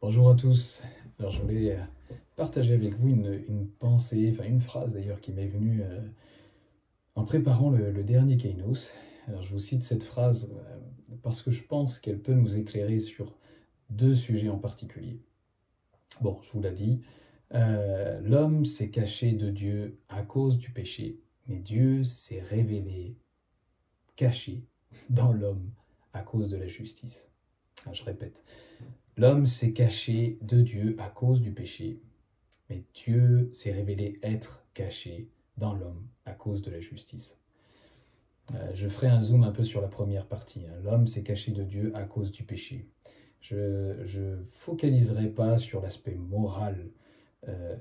Bonjour à tous. Alors je voulais partager avec vous une pensée, enfin une phrase d'ailleurs qui m'est venue en préparant le dernier Kainos. Alors je vous cite cette phrase parce que je pense qu'elle peut nous éclairer sur deux sujets en particulier. Bon, je vous l'ai dit, l'homme s'est caché de Dieu à cause du péché, mais Dieu s'est révélé caché dans l'homme à cause de la justice. Alors, je répète, l'homme s'est caché de Dieu à cause du péché, mais Dieu s'est révélé être caché dans l'homme à cause de la justice. Je ferai un zoom un peu sur la première partie. L'homme s'est caché de Dieu à cause du péché. Je ne focaliserai pas sur l'aspect moral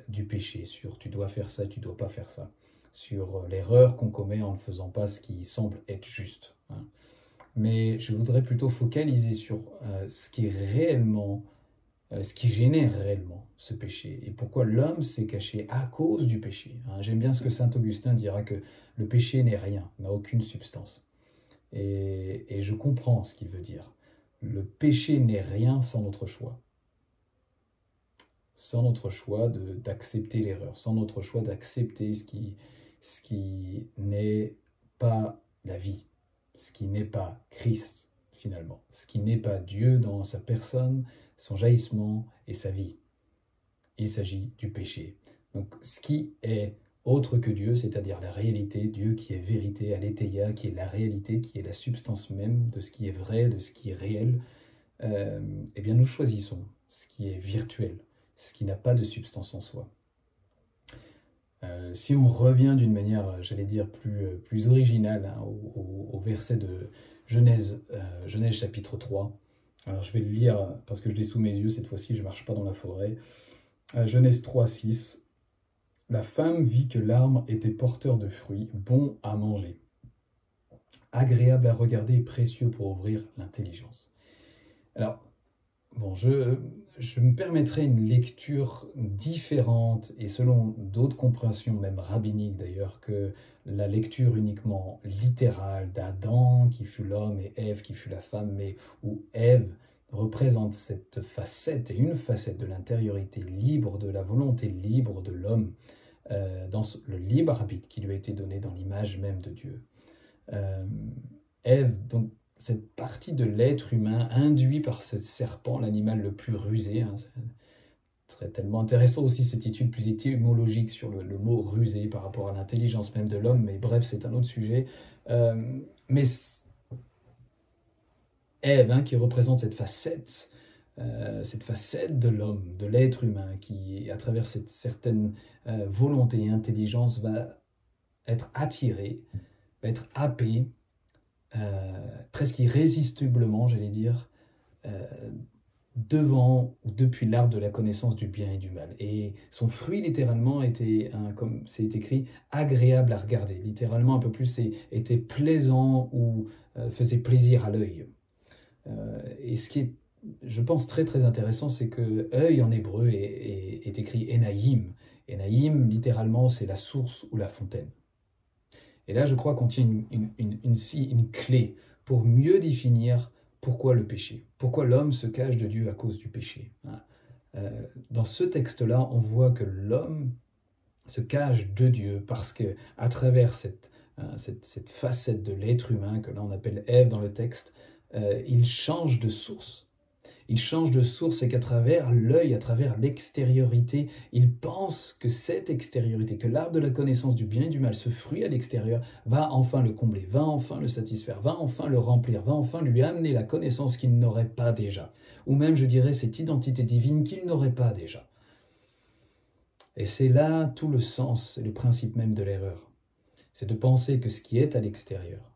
du péché, sur tu dois faire ça, tu ne dois pas faire ça, sur l'erreur qu'on commet en ne faisant pas ce qui semble être juste. Mais je voudrais plutôt focaliser sur ce qui est réellement ce qui génère réellement ce péché et pourquoi l'homme s'est caché à cause du péché. J'aime bien ce que saint Augustin dira que le péché n'est rien, n'a aucune substance. Et je comprends ce qu'il veut dire. Le péché n'est rien sans notre choix. Sans notre choix d'accepter l'erreur, sans notre choix d'accepter ce qui n'est pas la vie, ce qui n'est pas Christ finalement, ce qui n'est pas Dieu dans sa personne, son jaillissement et sa vie. Il s'agit du péché. Donc ce qui est autre que Dieu, c'est-à-dire la réalité, Dieu qui est vérité, aletheia, qui est la réalité, qui est la substance même de ce qui est vrai, de ce qui est réel, eh bien nous choisissons ce qui est virtuel, ce qui n'a pas de substance en soi. Si on revient d'une manière, j'allais dire, plus originale au verset de Genèse, Genèse chapitre 3, alors je vais le lire parce que je l'ai sous mes yeux cette fois-ci, je ne marche pas dans la forêt. Genèse 3, 6. La femme vit que l'arbre était porteur de fruits, bon à manger, agréable à regarder et précieux pour ouvrir l'intelligence. Alors, bon, je me permettrai une lecture différente et selon d'autres compréhensions, même rabbiniques d'ailleurs, que la lecture uniquement littérale d'Adam qui fut l'homme et Ève qui fut la femme, mais où Ève représente cette facette et une facette de l'intériorité libre, de la volonté libre de l'homme, dans le libre arbitre qui lui a été donné dans l'image même de Dieu. Ève, donc, cette partie de l'être humain induit par ce serpent, l'animal le plus rusé. C'est tellement intéressant aussi cette étude plus étymologique sur le mot rusé par rapport à l'intelligence même de l'homme, mais bref, c'est un autre sujet. Mais Ève, qui représente cette facette de l'homme, de l'être humain, qui, à travers cette certaine volonté et intelligence, va être attirée, va être happée, presque irrésistiblement, j'allais dire, devant ou depuis l'arbre de la connaissance du bien et du mal. Et son fruit, littéralement, était, comme c'est écrit, agréable à regarder. Littéralement, un peu plus, était plaisant ou faisait plaisir à l'œil. Et ce qui est, je pense, très très intéressant, c'est que œil en hébreu est écrit Enaïm. Enaïm, littéralement, c'est la source ou la fontaine. Et là, je crois qu'on tient une clé pour mieux définir pourquoi le péché, pourquoi l'homme se cache de Dieu à cause du péché. Dans ce texte-là, on voit que l'homme se cache de Dieu parce que, à travers cette facette de l'être humain que là on appelle Ève dans le texte, il change de source. Il change de source et qu'à travers l'œil, à travers l'extériorité, il pense que cette extériorité, que l'arbre de la connaissance du bien et du mal, ce fruit à l'extérieur, va enfin le combler, va enfin le satisfaire, va enfin le remplir, va enfin lui amener la connaissance qu'il n'aurait pas déjà. Ou même, je dirais, cette identité divine qu'il n'aurait pas déjà. Et c'est là tout le sens et le principe même de l'erreur. C'est de penser que ce qui est à l'extérieur,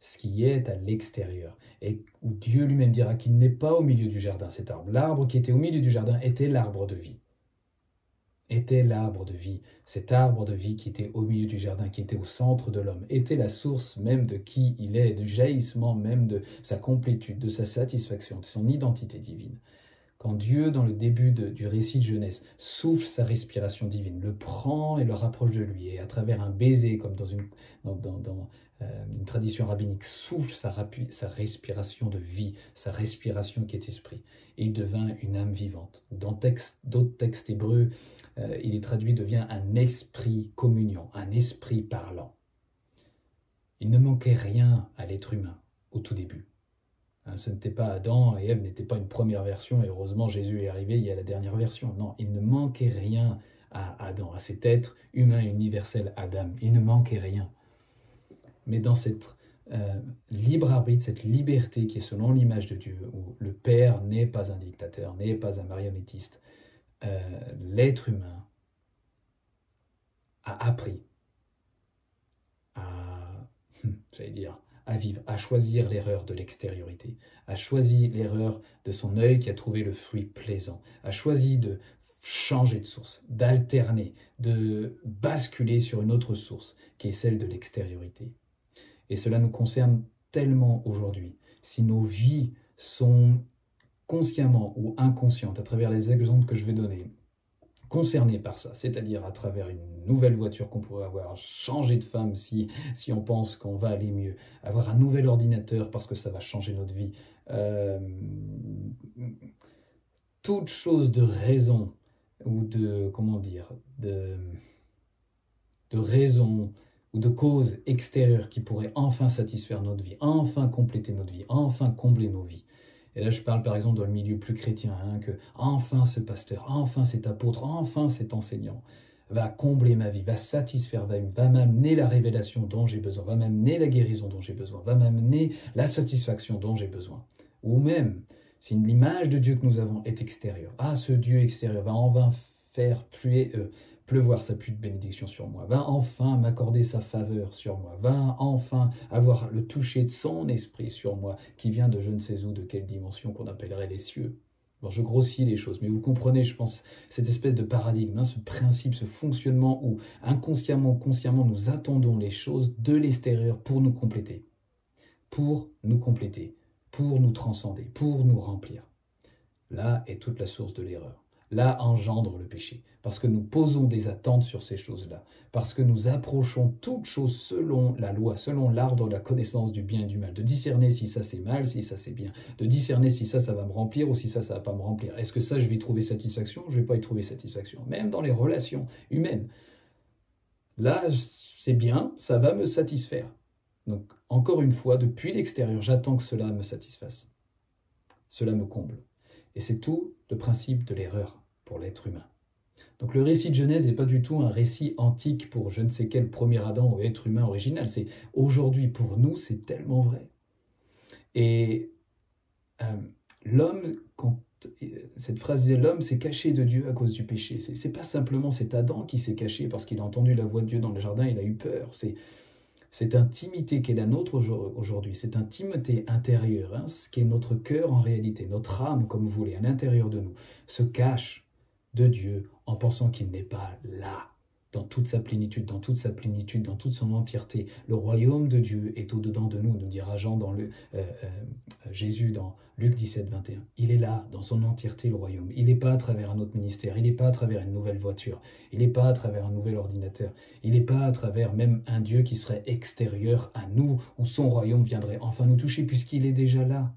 ce qui est à l'extérieur, et où Dieu lui-même dira qu'il n'est pas au milieu du jardin, cet arbre. L'arbre qui était au milieu du jardin était l'arbre de vie. Était l'arbre de vie. Cet arbre de vie qui était au milieu du jardin, qui était au centre de l'homme, était la source même de qui il est, du jaillissement même de sa complétude, de sa satisfaction, de son identité divine. Quand Dieu, dans le début du récit de Genèse, souffle sa respiration divine, le prend et le rapproche de lui, et à travers un baiser, comme une tradition rabbinique, souffle sa respiration de vie, sa respiration qui est esprit. Et il devint une âme vivante. Dans d'autres textes hébreux, il est traduit, devient un esprit communion, un esprit parlant. Il ne manquait rien à l'être humain au tout début. Ce n'était pas Adam et Ève n'était pas une première version, et heureusement Jésus est arrivé, il y a la dernière version. Non, il ne manquait rien à Adam, à cet être humain universel Adam. Il ne manquait rien. Mais dans cette libre arbitre, cette liberté qui est selon l'image de Dieu, où le Père n'est pas un dictateur, n'est pas un marionnettiste, l'être humain a appris à vivre, à choisir l'erreur de l'extériorité, à choisir l'erreur de son œil qui a trouvé le fruit plaisant, a choisi de changer de source, d'alterner, de basculer sur une autre source qui est celle de l'extériorité. Et cela nous concerne tellement aujourd'hui. Si nos vies sont consciemment ou inconscientes, à travers les exemples que je vais donner, concernées par ça, c'est-à-dire à travers une nouvelle voiture qu'on pourrait avoir, changer de femme si on pense qu'on va aller mieux, avoir un nouvel ordinateur parce que ça va changer notre vie, toute chose de raison ou de, de raison ou de cause extérieure qui pourrait enfin satisfaire notre vie, enfin compléter notre vie, enfin combler nos vies. Et là, je parle par exemple dans le milieu plus chrétien, que enfin ce pasteur, enfin cet apôtre, enfin cet enseignant va combler ma vie, va satisfaire, va m'amener la révélation dont j'ai besoin, va m'amener la guérison dont j'ai besoin, va m'amener la satisfaction dont j'ai besoin. Ou même, si l'image de Dieu que nous avons est extérieure, ce Dieu extérieur va enfin faire pleuvoir sa pluie de bénédiction sur moi, va enfin m'accorder sa faveur sur moi, va enfin avoir le toucher de son esprit sur moi, qui vient de je ne sais où, de quelle dimension qu'on appellerait les cieux. Bon, je grossis les choses, mais vous comprenez, je pense, cette espèce de paradigme, ce principe, ce fonctionnement où inconsciemment, consciemment, nous attendons les choses de l'extérieur pour nous compléter, pour nous transcender, pour nous remplir. Là est toute la source de l'erreur. Là engendre le péché, parce que nous posons des attentes sur ces choses-là, parce que nous approchons toutes choses selon la loi, selon l'art de la connaissance du bien et du mal, de discerner si ça c'est mal, si ça c'est bien, de discerner si ça va me remplir ou si ça va pas me remplir. Est-ce que ça je vais y trouver satisfaction ou je vais pas y trouver satisfaction? Même dans les relations humaines. Là c'est bien, ça va me satisfaire. Donc encore une fois, depuis l'extérieur, j'attends que cela me satisfasse. Cela me comble. Et c'est tout le principe de l'erreur pour l'être humain. Donc le récit de Genèse n'est pas du tout un récit antique pour je ne sais quel premier Adam ou être humain original. C'est aujourd'hui pour nous, c'est tellement vrai. Et l'homme, cette phrase disait l'homme s'est caché de Dieu à cause du péché. C'est pas simplement cet Adam qui s'est caché parce qu'il a entendu la voix de Dieu dans le jardin, il a eu peur. Cette intimité qui est la nôtre aujourd'hui, cette intimité intérieure, ce qui est notre cœur en réalité, notre âme, comme vous voulez, à l'intérieur de nous, se cache de Dieu en pensant qu'il n'est pas là, dans toute sa plénitude, dans toute son entièreté. Le royaume de Dieu est au-dedans de nous, nous dira Jean Jésus dans Luc 17, 21. Il est là, dans son entièreté, le royaume. Il n'est pas à travers un autre ministère, il n'est pas à travers une nouvelle voiture, il n'est pas à travers un nouvel ordinateur, il n'est pas à travers même un Dieu qui serait extérieur à nous, où son royaume viendrait enfin nous toucher, puisqu'il est déjà là.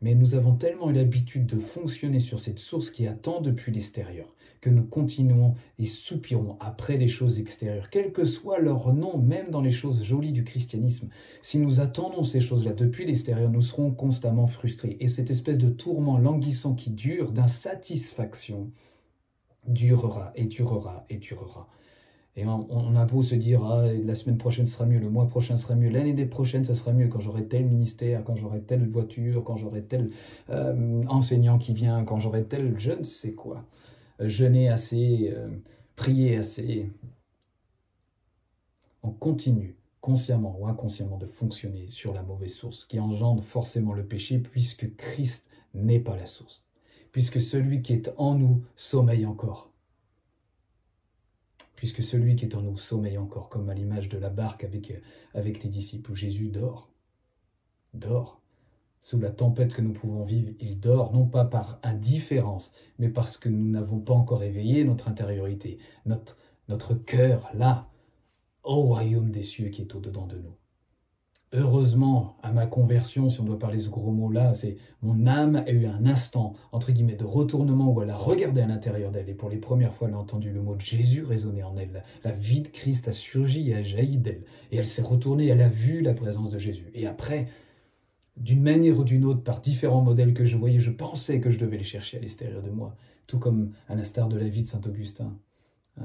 Mais nous avons tellement eu l'habitude de fonctionner sur cette source qui attend depuis l'extérieur, que nous continuons et soupirons après les choses extérieures, quel que soit leur nom, même dans les choses jolies du christianisme. Si nous attendons ces choses-là depuis l'extérieur, nous serons constamment frustrés. Et cette espèce de tourment languissant qui dure, d'insatisfaction, durera et durera et durera. Et on a beau se dire, la semaine prochaine sera mieux, le mois prochain sera mieux, l'année prochaine ça sera mieux, quand j'aurai tel ministère, quand j'aurai telle voiture, quand j'aurai tel enseignant qui vient, quand j'aurai tel je ne sais quoi. Jeûner assez, prier assez. On continue, consciemment ou inconsciemment, de fonctionner sur la mauvaise source, qui engendre forcément le péché, puisque Christ n'est pas la source. Puisque celui qui est en nous sommeille encore. Puisque celui qui est en nous sommeille encore, comme à l'image de la barque avec les disciples, où Jésus dort. Sous la tempête que nous pouvons vivre, il dort, non pas par indifférence, mais parce que nous n'avons pas encore éveillé notre intériorité, notre cœur là, au royaume des cieux qui est au-dedans de nous. Heureusement, à ma conversion, si on doit parler ce gros mot-là, c'est mon âme a eu un instant, entre guillemets, de retournement où elle a regardé à l'intérieur d'elle et pour les premières fois, elle a entendu le mot de Jésus résonner en elle. La vie de Christ a surgi et a jailli d'elle. Et elle s'est retournée, elle a vu la présence de Jésus. Et après, d'une manière ou d'une autre, par différents modèles que je voyais, je pensais que je devais les chercher à l'extérieur de moi, tout comme à l'instar de la vie de saint Augustin.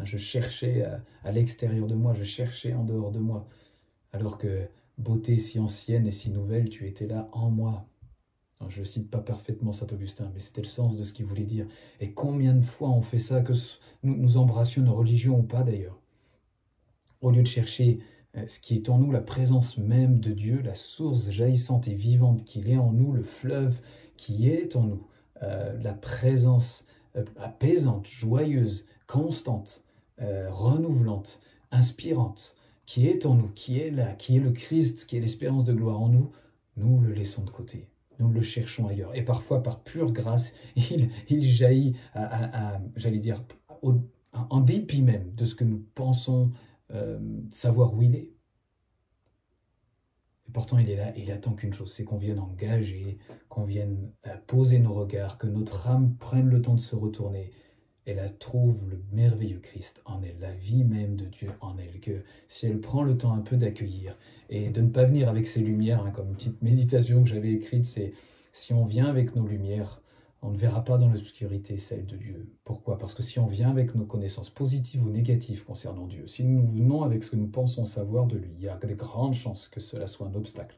Je cherchais à l'extérieur de moi, je cherchais en dehors de moi, alors que beauté si ancienne et si nouvelle, tu étais là en moi. Je ne cite pas parfaitement saint Augustin, mais c'était le sens de ce qu'il voulait dire. Et combien de fois on fait ça, que nous embrassions nos religions ou pas d'ailleurs, au lieu de chercher ce qui est en nous, la présence même de Dieu, la source jaillissante et vivante qu'il est en nous, le fleuve qui est en nous, la présence apaisante, joyeuse, constante, renouvelante, inspirante, qui est en nous, qui est là, qui est le Christ, qui est l'espérance de gloire en nous, nous le laissons de côté. Nous le cherchons ailleurs. Et parfois, par pure grâce, il jaillit, j'allais dire, en dépit même de ce que nous pensons savoir où il est. Et pourtant, il est là, et il attend qu'une chose, c'est qu'on vienne engager, qu'on vienne poser nos regards, que notre âme prenne le temps de se retourner. Elle trouve le merveilleux Christ en elle, la vie même de Dieu en elle, que si elle prend le temps un peu d'accueillir et de ne pas venir avec ses lumières, comme une petite méditation que j'avais écrite, c'est si on vient avec nos lumières, on ne verra pas dans l'obscurité celle de Dieu. Pourquoi? Parce que si on vient avec nos connaissances positives ou négatives concernant Dieu, si nous venons avec ce que nous pensons savoir de lui, il y a de grandes chances que cela soit un obstacle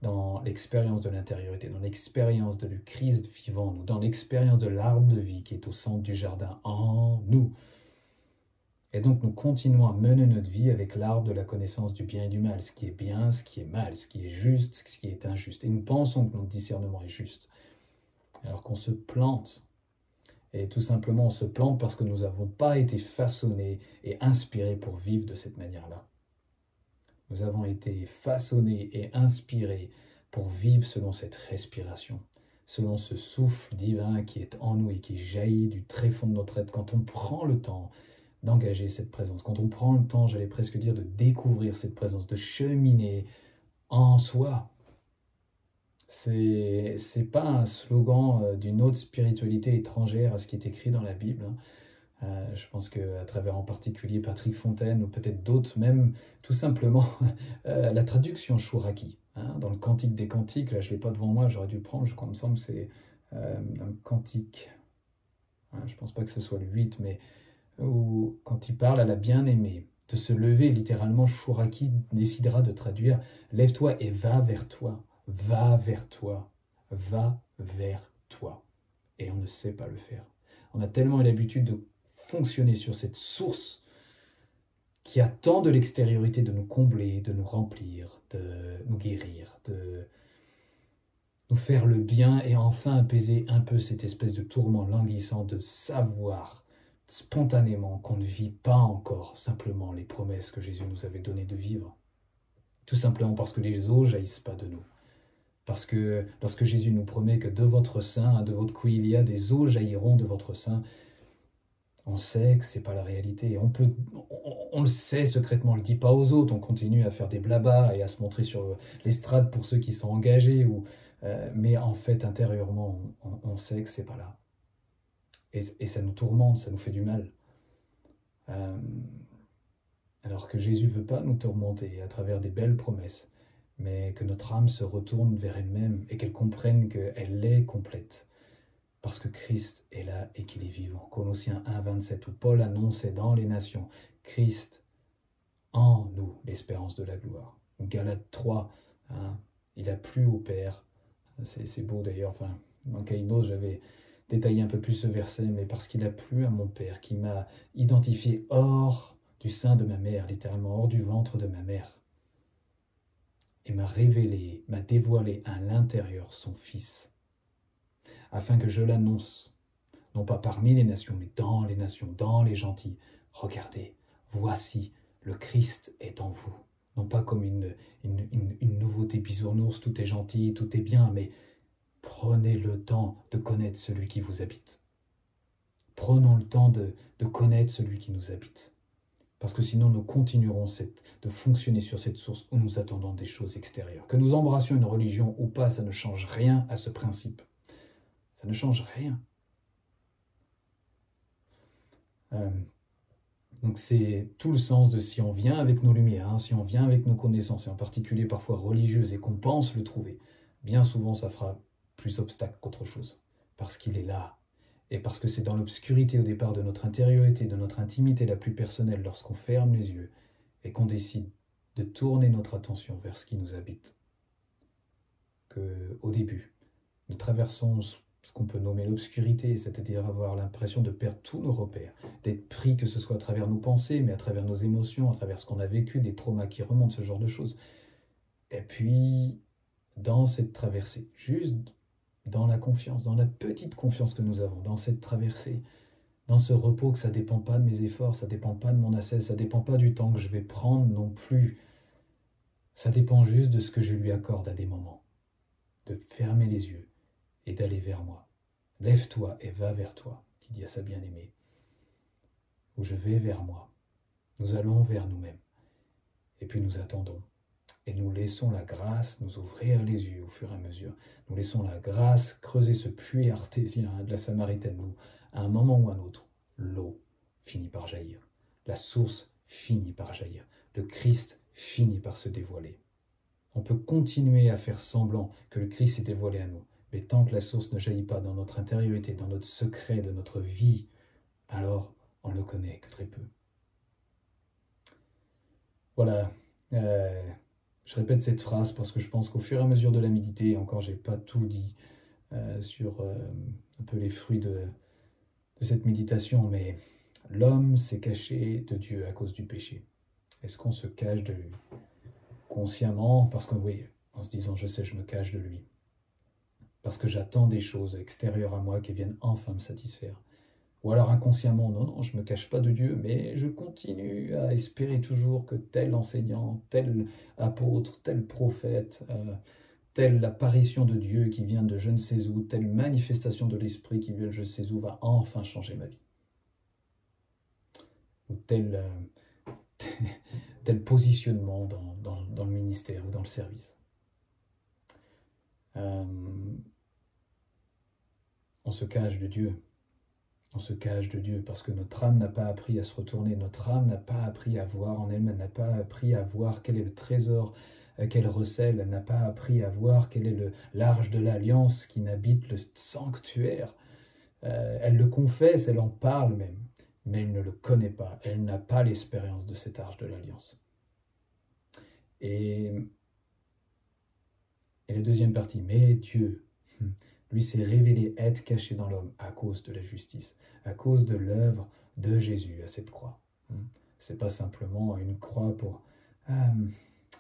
dans l'expérience de l'intériorité, dans l'expérience de le Christ vivant en nous, dans l'expérience de l'arbre de vie qui est au centre du jardin en nous. Et donc nous continuons à mener notre vie avec l'arbre de la connaissance du bien et du mal, ce qui est bien, ce qui est mal, ce qui est juste, ce qui est injuste. Et nous pensons que notre discernement est juste, alors qu'on se plante. Et tout simplement, on se plante parce que nous n'avons pas été façonnés et inspirés pour vivre de cette manière-là. Nous avons été façonnés et inspirés pour vivre selon cette respiration, selon ce souffle divin qui est en nous et qui jaillit du tréfonds de notre être. Quand on prend le temps d'engager cette présence, quand on prend le temps, j'allais presque dire, de découvrir cette présence, de cheminer en soi. C'est pas un slogan d'une autre spiritualité étrangère à ce qui est écrit dans la Bible. Je pense qu'à travers en particulier Patrick Fontaine ou peut-être d'autres, même tout simplement la traduction Chouraki, dans le Cantique des Cantiques, là je ne l'ai pas devant moi, j'aurais dû le prendre, il me semble que c'est dans le Cantique, je ne pense pas que ce soit le 8, mais où, quand il parle à la bien-aimée de se lever, littéralement Chouraki décidera de traduire « Lève-toi et va vers toi, va vers toi, va vers toi ». Et on ne sait pas le faire. On a tellement eu l'habitude de fonctionner sur cette source qui attend de l'extériorité de nous combler, de nous remplir, de nous guérir, de nous faire le bien et enfin apaiser un peu cette espèce de tourment languissant de savoir spontanément qu'on ne vit pas encore simplement les promesses que Jésus nous avait données de vivre. Tout simplement parce que les eaux jaillissent pas de nous. Parce que lorsque Jésus nous promet que de votre sein, de votre cou, il y a des eaux jailliront de votre sein, on sait que ce n'est pas la réalité. On le sait secrètement, on ne le dit pas aux autres, on continue à faire des blabas et à se montrer sur l'estrade pour ceux qui sont engagés. Mais en fait, intérieurement, on sait que ce n'est pas là. Et ça nous tourmente, ça nous fait du mal. Alors que Jésus ne veut pas nous tourmenter à travers des belles promesses, mais que notre âme se retourne vers elle-même et qu'elle comprenne qu'elle est complète. Parce que Christ est là et qu'il est vivant. Colossiens 1, 27, où Paul annonçait dans les nations, Christ en nous, l'espérance de la gloire. Galates 3, il a plu au Père. C'est beau d'ailleurs, dans Kainos, j'avais détaillé un peu plus ce verset, mais parce qu'il a plu à mon Père, qui m'a identifié hors du sein de ma mère, littéralement hors du ventre de ma mère, et m'a révélé, m'a dévoilé à l'intérieur son Fils, afin que je l'annonce, non pas parmi les nations, mais dans les nations, dans les gentils. Regardez, voici, le Christ est en vous. Non pas comme une nouveauté bisounours, tout est gentil, tout est bien, mais prenez le temps de connaître celui qui vous habite. Prenons le temps de connaître celui qui nous habite. Parce que sinon, nous continuerons de fonctionner sur cette source où nous attendons des choses extérieures. Que nous embrassions une religion ou pas, ça ne change rien à ce principe. Ça ne change rien. Donc c'est tout le sens de si on vient avec nos lumières, si on vient avec nos connaissances, et en particulier parfois religieuses, et qu'on pense le trouver, bien souvent ça fera plus obstacle qu'autre chose, parce qu'il est là, et parce que c'est dans l'obscurité au départ de notre intériorité, de notre intimité la plus personnelle, lorsqu'on ferme les yeux, et qu'on décide de tourner notre attention vers ce qui nous habite, qu'au début, nous traversons ce qu'on peut nommer l'obscurité, c'est-à-dire avoir l'impression de perdre tous nos repères, d'être pris que ce soit à travers nos pensées, mais à travers nos émotions, à travers ce qu'on a vécu, des traumas qui remontent, ce genre de choses. Et puis, dans cette traversée, juste dans la confiance, dans la petite confiance que nous avons, dans cette traversée, dans ce repos que ça ne dépend pas de mes efforts, ça ne dépend pas de mon ascèse, ça ne dépend pas du temps que je vais prendre non plus. Ça dépend juste de ce que je lui accorde à des moments, de fermer les yeux et d'aller vers moi. Lève-toi et va vers toi, qui dit à sa bien-aimée. Ou je vais vers moi. Nous allons vers nous-mêmes. Et puis nous attendons. Et nous laissons la grâce nous ouvrir les yeux au fur et à mesure. Nous laissons la grâce creuser ce puits artésien de la Samaritaine où, à un moment ou à un autre, l'eau finit par jaillir. La source finit par jaillir. Le Christ finit par se dévoiler. On peut continuer à faire semblant que le Christ s'est dévoilé à nous. Mais tant que la source ne jaillit pas dans notre intériorité, dans notre secret, de notre vie, alors on ne le connaît que très peu. Voilà, je répète cette phrase parce que je pense qu'au fur et à mesure de la méditer, encore j'ai pas tout dit sur un peu les fruits de cette méditation, mais l'homme s'est caché de Dieu à cause du péché. Est-ce qu'on se cache de lui? Consciemment, parce que oui, en se disant je sais, je me cache de lui. Parce que j'attends des choses extérieures à moi qui viennent enfin me satisfaire. Ou alors inconsciemment, non, je ne me cache pas de Dieu, mais je continue à espérer toujours que tel enseignant, tel apôtre, tel prophète, telle apparition de Dieu qui vient de je ne sais où, telle manifestation de l'Esprit qui vient de je ne sais où, va enfin changer ma vie. Ou tel positionnement dans le ministère ou dans le service. On se cache de Dieu. On se cache de Dieu parce que notre âme n'a pas appris à se retourner, notre âme n'a pas appris à voir en elle-même, elle n'a pas appris à voir quel est le trésor qu'elle recèle, elle n'a pas appris à voir quel est l'arche de l'alliance qui n'habite le sanctuaire. Elle le confesse, elle en parle même, mais elle ne le connaît pas, elle n'a pas l'expérience de cette arche de l'alliance. Et la deuxième partie, mais Dieu, lui s'est révélé être caché dans l'homme à cause de la justice, à cause de l'œuvre de Jésus à cette croix. C'est pas simplement une croix pour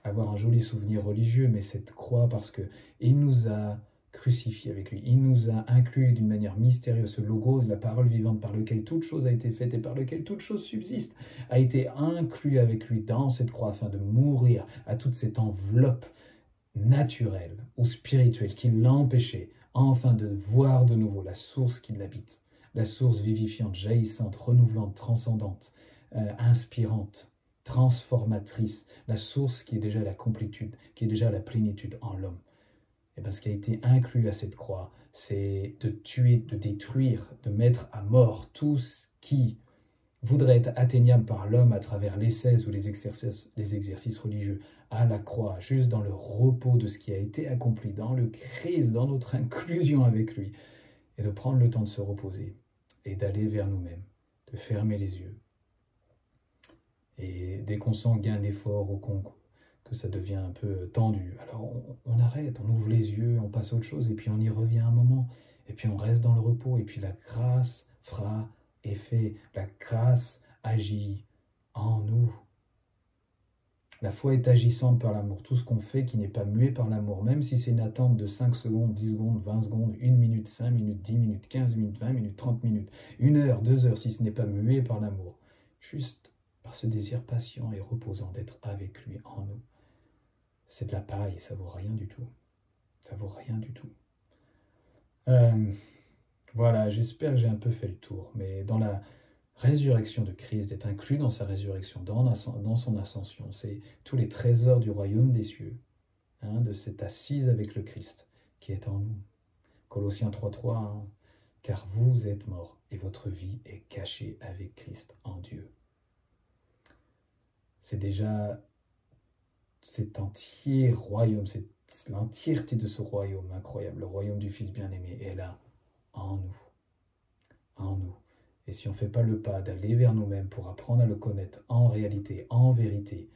avoir un joli souvenir religieux, mais cette croix parce que il nous a crucifiés avec lui, il nous a inclus d'une manière mystérieuse, ce logos, la parole vivante par lequel toute chose a été faite et par lequel toute chose subsiste, a été inclus avec lui dans cette croix afin de mourir à toute cette enveloppe naturelle ou spirituelle qui l'empêchait enfin de voir de nouveau la source qui l'habite, la source vivifiante, jaillissante, renouvelante, transcendante, inspirante, transformatrice, la source qui est déjà la complétude, qui est déjà la plénitude en l'homme. Et bien ce qui a été inclus à cette croix, c'est de tuer, de détruire, de mettre à mort tout ce qui voudrait être atteignable par l'homme à travers l'ascèse ou les exercices religieux à la croix, juste dans le repos de ce qui a été accompli, dans le Christ, dans notre inclusion avec lui, et de prendre le temps de se reposer et d'aller vers nous-mêmes, de fermer les yeux. Et dès qu'on sent gain d'effort ou que ça devient un peu tendu, alors on arrête, on ouvre les yeux, on passe à autre chose, et puis on y revient un moment, et puis on reste dans le repos, et puis la grâce fera effet, la grâce agit en nous. La foi est agissante par l'amour. Tout ce qu'on fait qui n'est pas muet par l'amour, même si c'est une attente de 5 secondes, 10 secondes, 20 secondes, 1 minute, 5 minutes, 10 minutes, 15 minutes, 20 minutes, 30 minutes, 1 heure, 2 heures, si ce n'est pas muet par l'amour, juste par ce désir patient et reposant d'être avec lui en nous. C'est de la paille, ça vaut rien du tout. Ça vaut rien du tout. Voilà, j'espère que j'ai un peu fait le tour, mais dans la résurrection de Christ, d'être inclus dans sa résurrection, dans son ascension. C'est tous les trésors du royaume des cieux, de cette assise avec le Christ qui est en nous. Colossiens 3.3, car vous êtes morts et votre vie est cachée avec Christ en Dieu. C'est déjà cet entier royaume, c'est l'entièreté de ce royaume incroyable, le royaume du Fils bien-aimé est là, en nous. En nous. Et si on ne fait pas le pas d'aller vers nous-mêmes pour apprendre à le connaître en réalité, en vérité,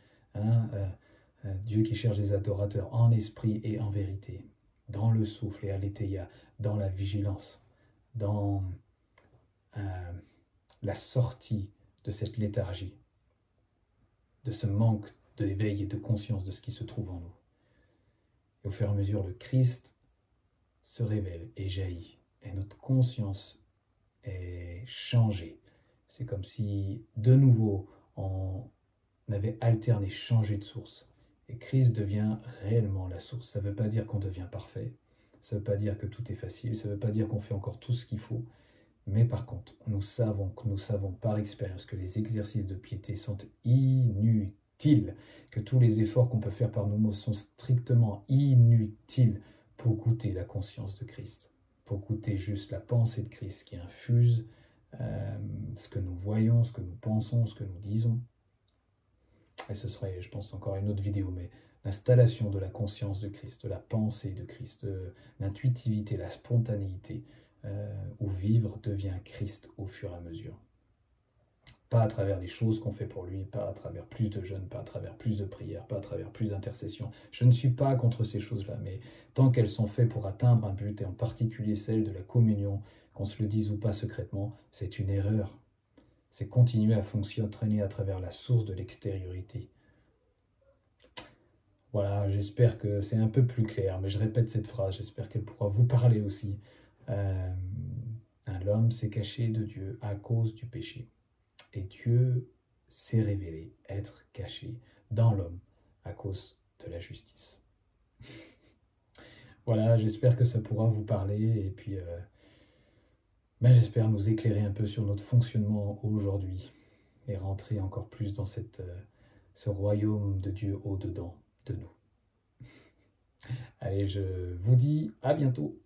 Dieu qui cherche des adorateurs en esprit et en vérité, dans le souffle et aletheia, dans la vigilance, dans la sortie de cette léthargie, de ce manque d'éveil et de conscience de ce qui se trouve en nous. Et au fur et à mesure, le Christ se révèle et jaillit, et notre conscience est changée. C'est comme si, de nouveau, on avait alterné, changé de source. Et Christ devient réellement la source. Ça ne veut pas dire qu'on devient parfait, ça ne veut pas dire que tout est facile, ça ne veut pas dire qu'on fait encore tout ce qu'il faut, mais par contre, nous savons par expérience que les exercices de piété sont inutiles, que tous les efforts qu'on peut faire par nos mots sont strictement inutiles pour goûter la conscience de Christ, pour goûter juste la pensée de Christ qui infuse ce que nous voyons, ce que nous pensons, ce que nous disons. Et ce serait, je pense, encore une autre vidéo, mais l'installation de la conscience de Christ, de la pensée de Christ, de l'intuitivité, la spontanéité, où vivre devient Christ au fur et à mesure. Pas à travers les choses qu'on fait pour lui, pas à travers plus de jeûnes, pas à travers plus de prières, pas à travers plus d'intercessions. Je ne suis pas contre ces choses-là, mais tant qu'elles sont faites pour atteindre un but, et en particulier celle de la communion, qu'on se le dise ou pas secrètement, c'est une erreur. C'est continuer à fonctionner à travers la source de l'extériorité. Voilà, j'espère que c'est un peu plus clair, mais je répète cette phrase, j'espère qu'elle pourra vous parler aussi. L'homme s'est caché de Dieu à cause du péché. Et Dieu s'est révélé être caché dans l'homme à cause de la justice. Voilà, j'espère que ça pourra vous parler et puis j'espère nous éclairer un peu sur notre fonctionnement aujourd'hui et rentrer encore plus dans ce royaume de Dieu au-dedans de nous. Allez, je vous dis à bientôt.